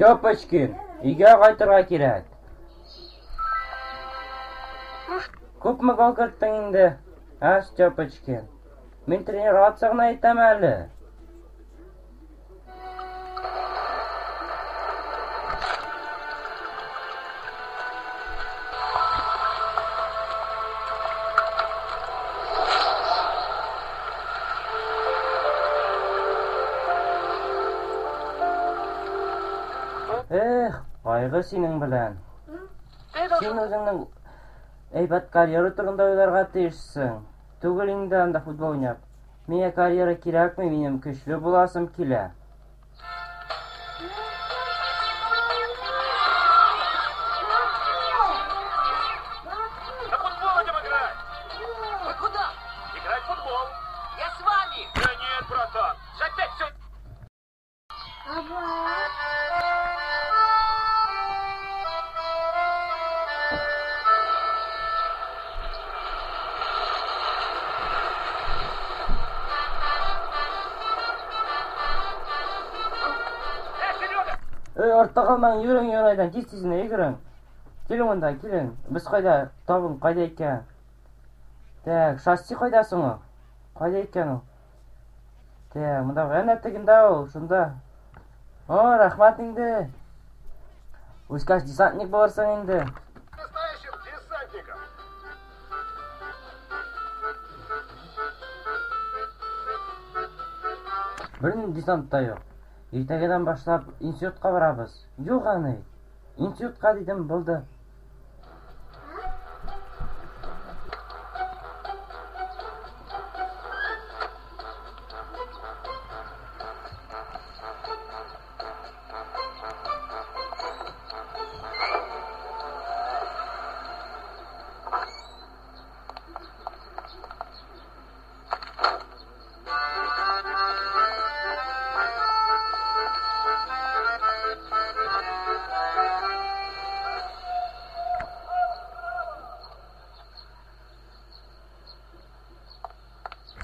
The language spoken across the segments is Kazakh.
Стёпочкин, үйгө кайтырга керек. Көпмө гол кирттиң инде? Стёпочкин. Мен тренер атсагын айтам әле. Кайгы синең белән. Син үзеңнең әйбәт карьера турында уйларга тиешсең. Түгел инде анда футбол уйнап. Миңа карьера кирәкми, минем көчле буласым килә. Артта калмаң, йөрүң айдан, тиз-тизне йөгерең. Килең монда, килең. Без кайда? Табын кайда икән? Так, шасси кайда соң ул? Кайда икән ул? Так, монда гына тегендә ул, шунда. Рәхмәт инде. Үзкәш десантник булырсың инде. Бернинди десант та юк. Иртәгәдән башлап институтка барабыз. Юк аны. Институтка дидем, булды.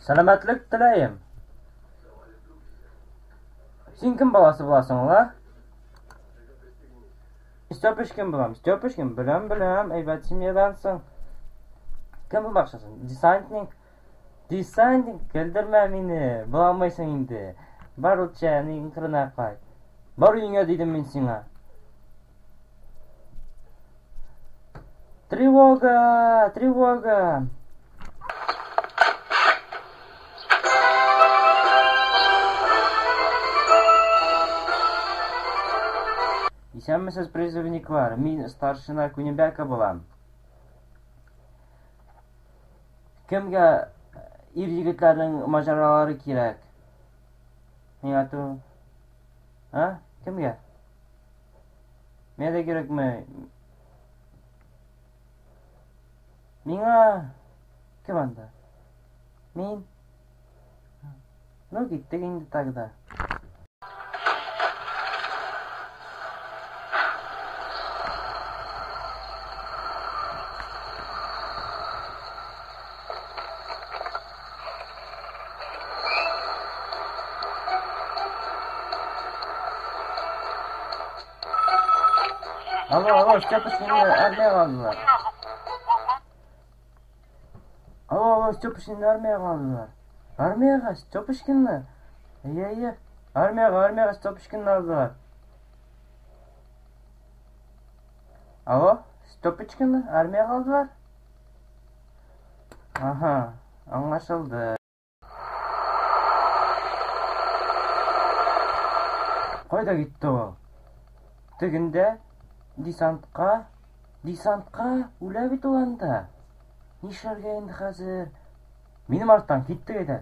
Сәламәтлек теләйем. Син кем баласы буласың ла? Стёпочкин булам. Стёпочкин, беләм, әйбәт семьядансың. Кем булмакчысың? Десантник. Десантник, көлдермә мине. Буламайсың инде. Бар утча, нигә кырына кайт. Бар үйеңә дидем мин сиңа. Тревога, тревога. Исәнмесез призывниклар, мин старшина Күнебәка булам. Кемгә ир-егетләрнең маҗаралары кирәк? Миңа ту. Кемгә? Миңа да кирәкме? Миңа кем анда? Мин. Ну, киттек инде тогда. Алло, Стёпочкин армияга алдылар. Алло, Стёпочкин армияга алдылар. Армияга Стёпочкинни? Ие. Армияга Стёпочкинни алдылар. Алло, Стёпочкинни армияга алдылар? Аха, аңлашылды. Кайда китте ул? Тегендә десантка үлә бит ул анда. Нишләргә инде хәзер? Минем арттан китте әйдә.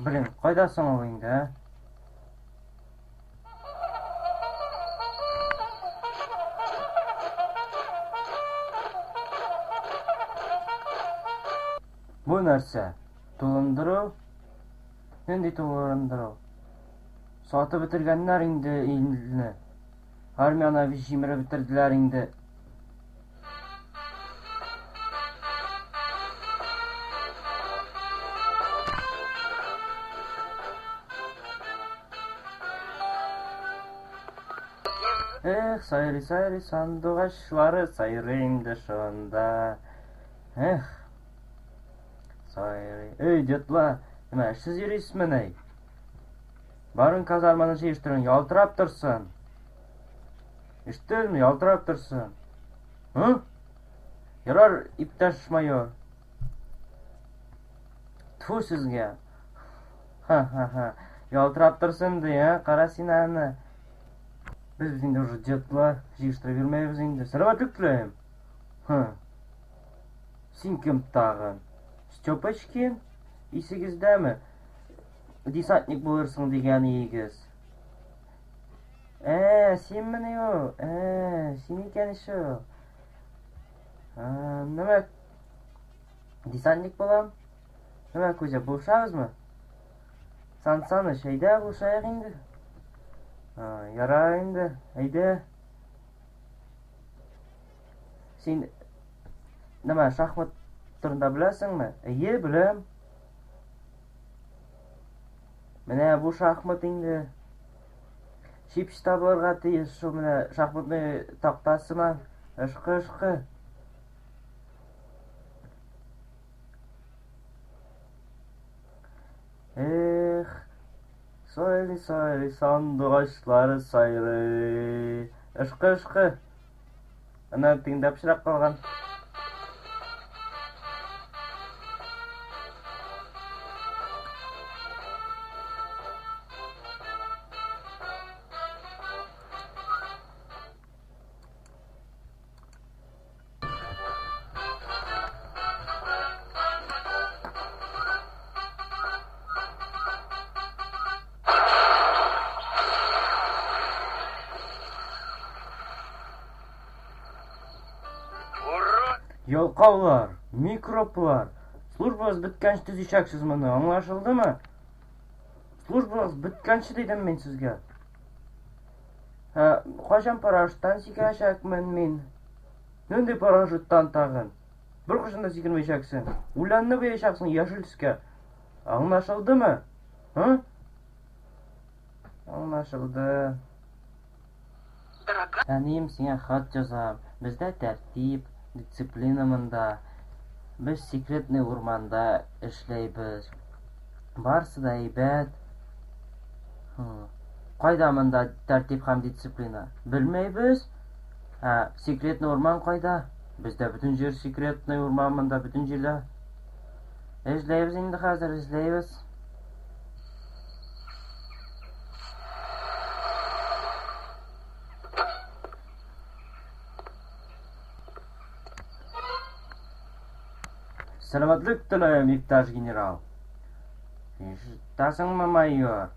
Блин, қайдасың ол енді, ә? Бұл нәрсе тулындыру, нендей тулындыру? Саты бітіргенлер инде илне. Армияны жимірі бітірділер инде. Эх, сайры сандуғашлары сайрайымды шонда. Эх, сайры. Ей, детла, неме, ішсіз ерейсізмін, ей? Барын казарманың шештірін ялтырап тұрсын. Іштілмі, ялтырап тұрсын. Hı? Yarar, иптәш майор. Тфу сізге. Ха-ха-ха. Ялтырап тұрсын дей, қара сен әні. Biz şimdi уже детла жиштіре енді. Сәлемәтлік тілейм. Сен кім тағын? Степочкин? Есігіздәмі? Десантник болырсың деген егіз. Сен міне о? Сен екен іші. Нәмәк? Десантник болам? Нәмәк көзе болшағыз мы? Саны шайда болшайық енді. Яра енді, әйді. Сен, нәмә, шахмат тұрында білесің ме? Білем. Мене бұл шахмат енді. Шипші табыларға тейіз, шо мене шахматны тақтасы ма? Ішқы. Эх. Сайры, сандуғашлары сайры. Ішқы. Ана тыңдап шырақ қалған. Yolqavlar, mikroplar. Службаңыз біткенші түзешексіз мұны, аңлашылды ма? Службаңыз біткенші дейдім мен сізге. Қашан парашюттан секірешекмін мен? Нөнде парашюттан тағын? Бір қашанда секірмешексің. Уланны бейшексің яшілске. Аңлашылды ма? Аңлашылды. Әнем сеңе хат жазам. Бізде тәртип, дисциплина мында. Біз секретный урманда эшлейбіз. Барсы да әйбәт. Қайда мында тәртип һәм дисциплина? Білмейбіз? Секретный урман қайда? Бізде бүтін жер секретный урман мында, бүтін жерде. Эшлейбіз енді қазір, эшлейбіз. Сәлемәтлік тілейм, иптәш генерал. Тасың ма, майор?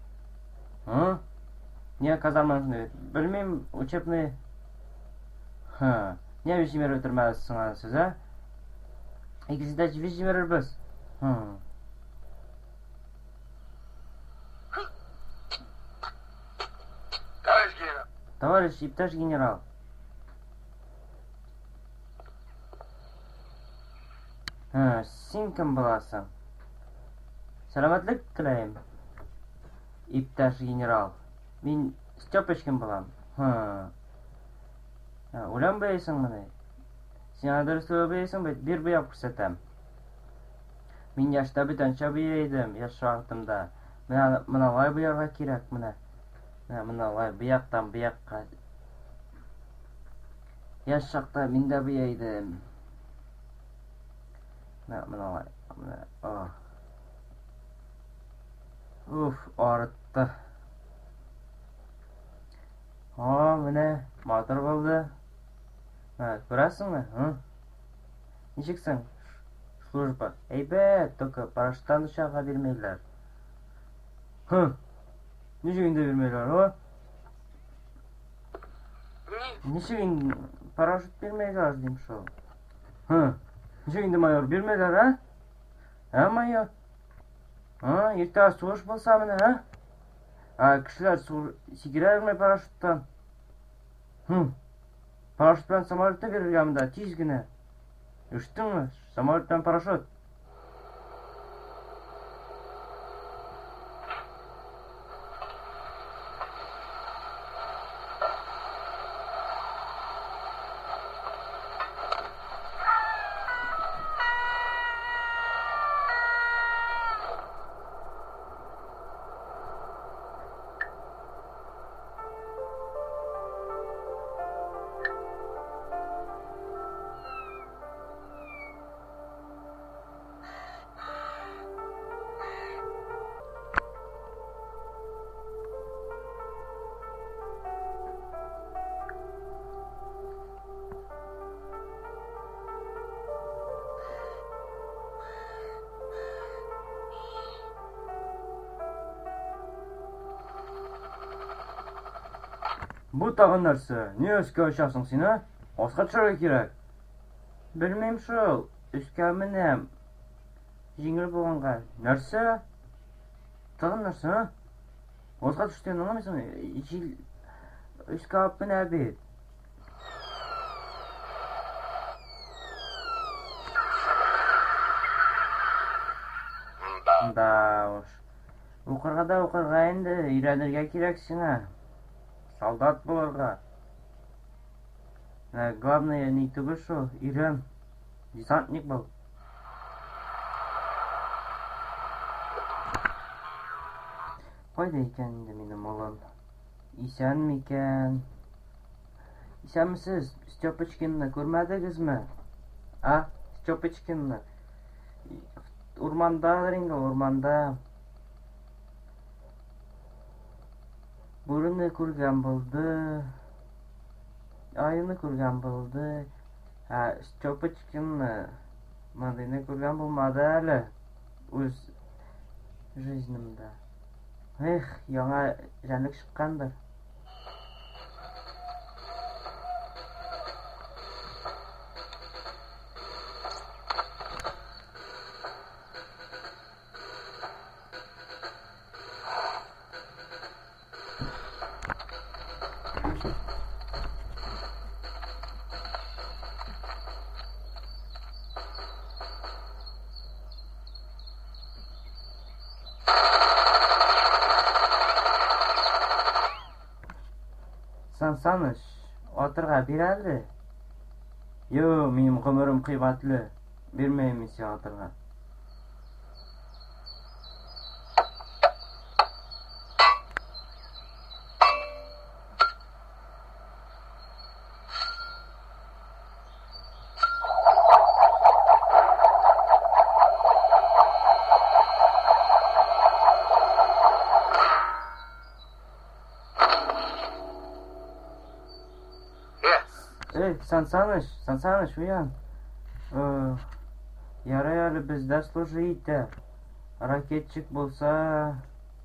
Не казарманы? Білмейм, учебный. Не вишімер өтірмәсің сіз, ә? Екізді вишімер біз. Товарищ иптәш генерал. Сен кім боласың? Сәлемәтлік тілейм, иптәш генерал. Мен Степочкин болам. Улан бейсің мұны? Сен адырсылы бейсің бейт, бір бұяқ көрсетем. Мен яшта бүтәнші бейдім, яш шағытымда. Мұна лай бұярға керек, мұна лай бұяқтан бұяққа. Яш шақта мен де бейдім. Мұна лай, Уф, арытты. Міне, матыр болды. Көрәсің ме? Нешексің? Служба. Әйбәт, только параштан ұшаға бермейлер. Hı. Nechigingda bermaylar, o? Nechiging parashyut bermaylar deymish o. Hı. Nechigingda mayor bermaylar, ha? Ha, mayor? Ha, ertasi tug'ish bo'lsa mana, ha? Ha, kishilar sekiravermay parashyutdan. Hı. Parashyut bilan samolyotda berilganmida, tezgina. Eshitdingmi? Samolyotdan parashyut. Bu tag'in narsa. Niye üstga oshasың sen, ha? Osqa tushirga kerak. Bilmayman shu. Üstga minam. Jingil bo'lganqa. Narsa? Tag'in narsa, ha? Osqa tushdan anlamaysan. Üstga olib minadi. Da, o'qirg'ada endi yuradirga kerak seni. Солдат bo'lurga. Главное не tugur shu, Iran. Desantnik bo'l. Qayda ekan endi mening molam? Esanmikan? Esanmisiz? Styopichkinni ko'rmadingizmi? A? Styopichkinni. O'rmanda. Bo'rini ko'rgan bo'ldi. Ayni ko'rgan bo'ldi. Ha, Styopichkinni Madina ko'rgan bo'lmadi hali. O'z жизнimda. Yangi janlik chiqqandir. Sansanish, o'tirg'a beradi. Yo, mening qumurim qiymatli. Bermayman sen o'tirg'a. Sansanish, uyan. Yarayali bizda служить. Raketchik bo'lsa,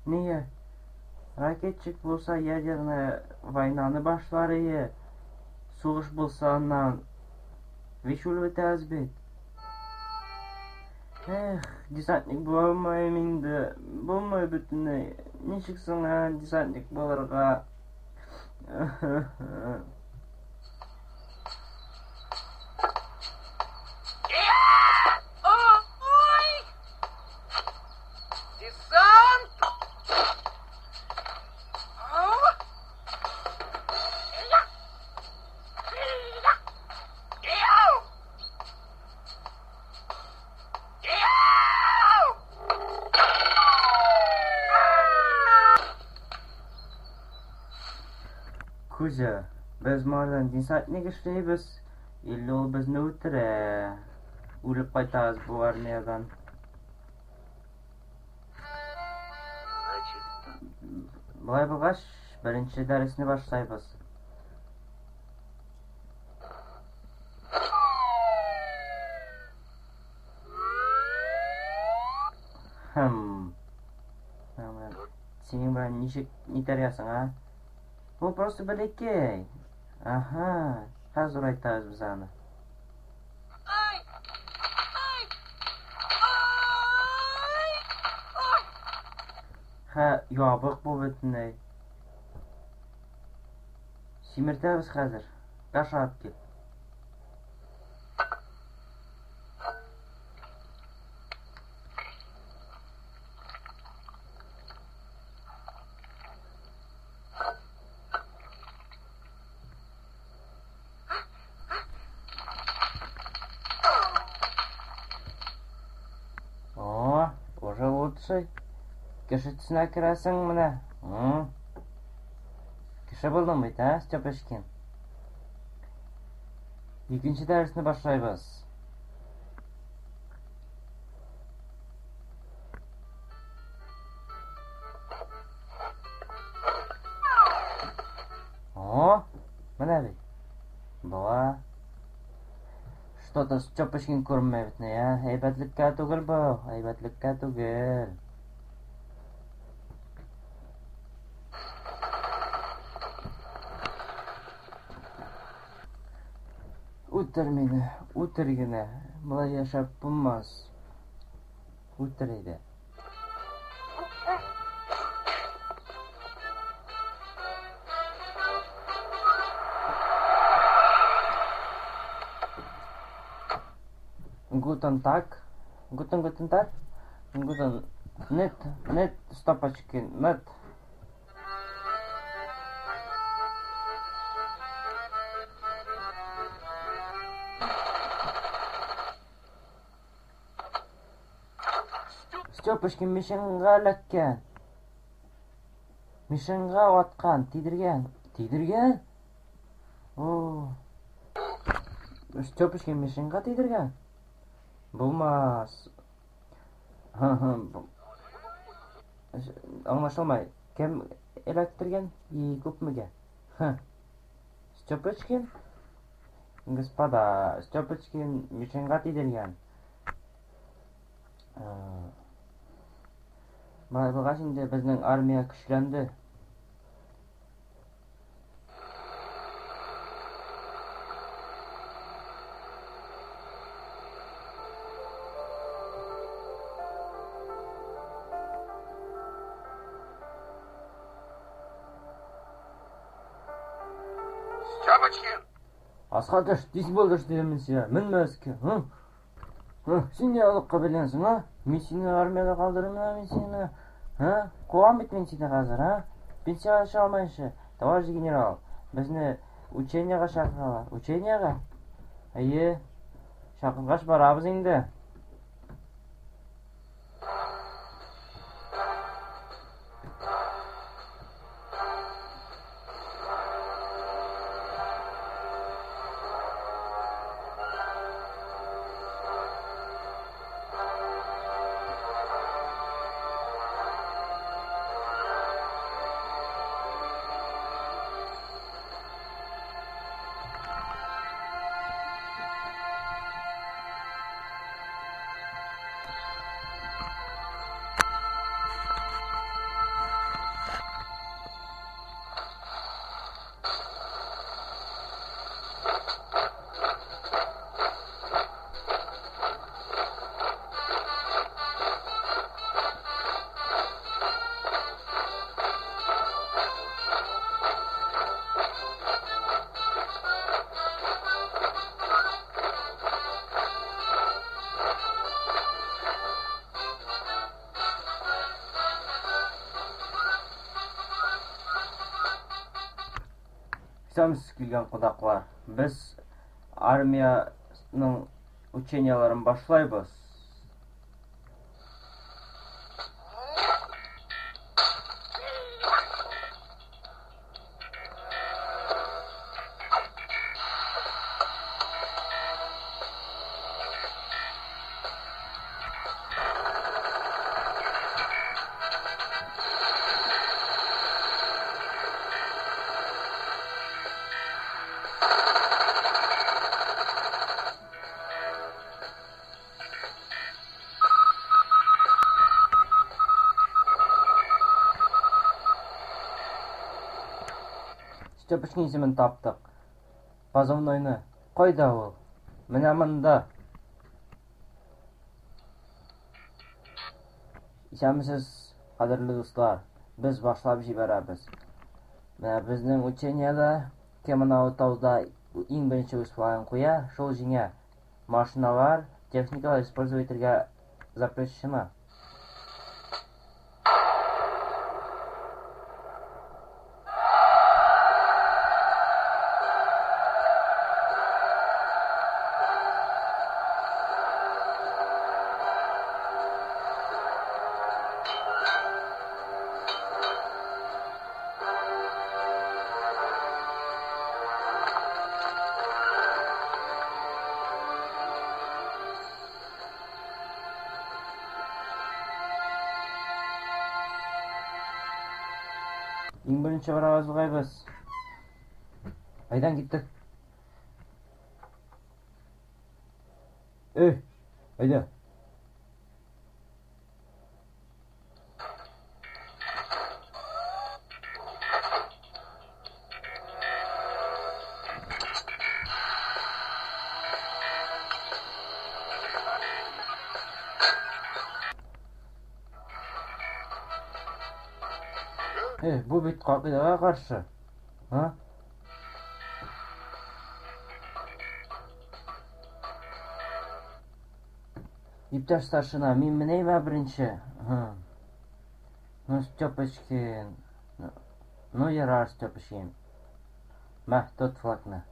niye? Raketchik bo'lsa ядерный vaynani boshlar edi. So'g'ish bo'lsa ondan vishul o'taz bit. Desantnik bo'lmaymindi. Bo'lmay butunlay. Nechiksin desantnik bo'larga? Kuza, biz mordan desantnik ishlaymiz. Endi u bizni o'tira. O'lib qaytamiz bu armiyadan. Bo'lay bo'lg'ash, birinchi darsni boshlaymiz. Сенің бірін не тариясың, а? Ол просто білекей. Аха, қазір айтамыз біз аны. Ха, ябық бұл бітіней. Семіртеміз қазір. Қаш алып кел. О, уже лучше. Кіші кіресің міне. Кіші болдың бейт, а, Степашкин? Екінші дәрісіне башлайбыз. О, міне бейт. Бұла. Что-то Степашкин көрмей бітіне, а? Әйбәтлікке түгіл бұл, әйбәтлікке түгіл. Үтір мені, үтіргені. Бұлай яшап бұлмаз. Үтір еді. Guten Tag. Guten Tag. Guten. Нет, Степашкин, нет. Степашкин мешанға ләккен. Мешанға атқан, тидірген. Тидірген? О. Степашкин мешанға тидірген? Болмас. Аңлашылмай. Кем эләктірген? Көпмеге. Степашкин? Господа, Степашкин мешанға тидірген. Байлыға şimdi біздің армия күшленді. Степочкин! Асқадыш, дес болдыш деймін сия. Мін мәске, Сен не алып қабеленсің, а? Мен сені армияда қалдырымын, мен сені. Қоғам бет мен сені қазір, а? Пенсияға ша алмайыншы. Товарищ генерал, бізні ученияға шақырғала. Ученияға? Әйе, шақырғаш барабыз енді. Сәміз келген құдақлар, біз армияның ученияларын башлайбыз. Степочкин исемен таптык. Позывнойны. Кайда ул? Менә монда. Исәнмесез, кадерле дуслар. Без башлап җибәрәбез. Менә безнең учениедә Кемнау тауда иң беренче үз флагын куя, шул җиңә. Машиналар, техникалар использовать итәргә запрещено. Иң беренче барабыз. Айдан киттек. Айда. Бу бит кагыйдәгә каршы. Иптәш старшина, мин менәймә беренче. Ну, Степочкин. Ну, ярар, Степочкин. Мә, тот флагны.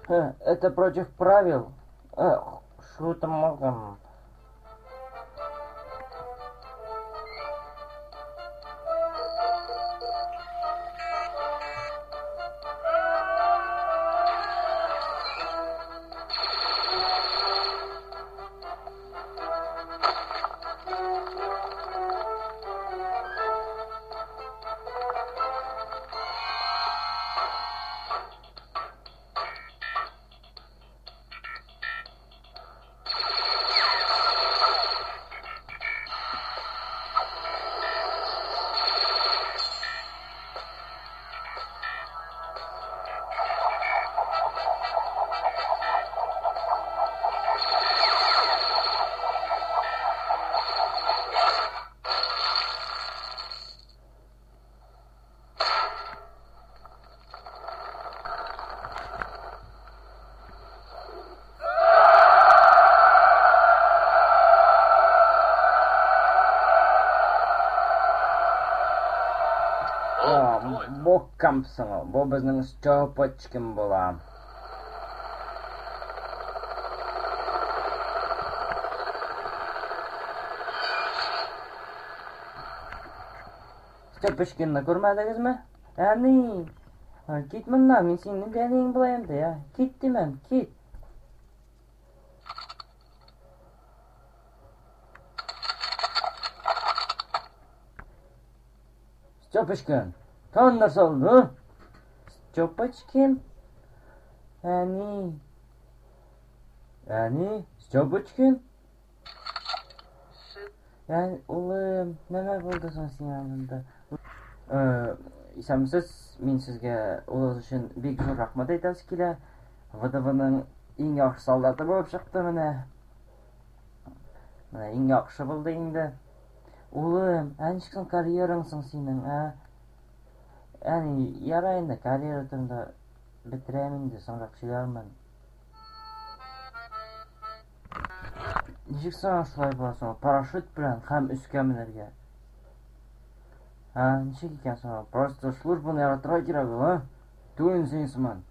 Это против правил. Что там могам? Бу кампсың, бу безнең Степочкин була. Степочкинны күрмәдегезме? Әни, кит моннан, мин синең дәнең булам да, кит димәм, кит. Степочкин, тоннар салды. Степочкин. Әни, Степочкин. Улым, нәмә булды соң сиңа монда? Исәнмесез, мин сезгә улыгыз өчен бик зур рәхмәт әйтәсе килә. ВДВның иң яхшы солдаты булып чыкты менә. Менә иң яхшы булды инде. Улым, ничек карьераң соң синең, Әни, ярай инде, карьера турында бетерәм инде, соңрак сөйләрмен. Ничек соң шулай буласың? Парашют белән һәм өскә менәргә. Ничек икән соң? Просто службаны яратырга кирәк ул, Түгел син сыман.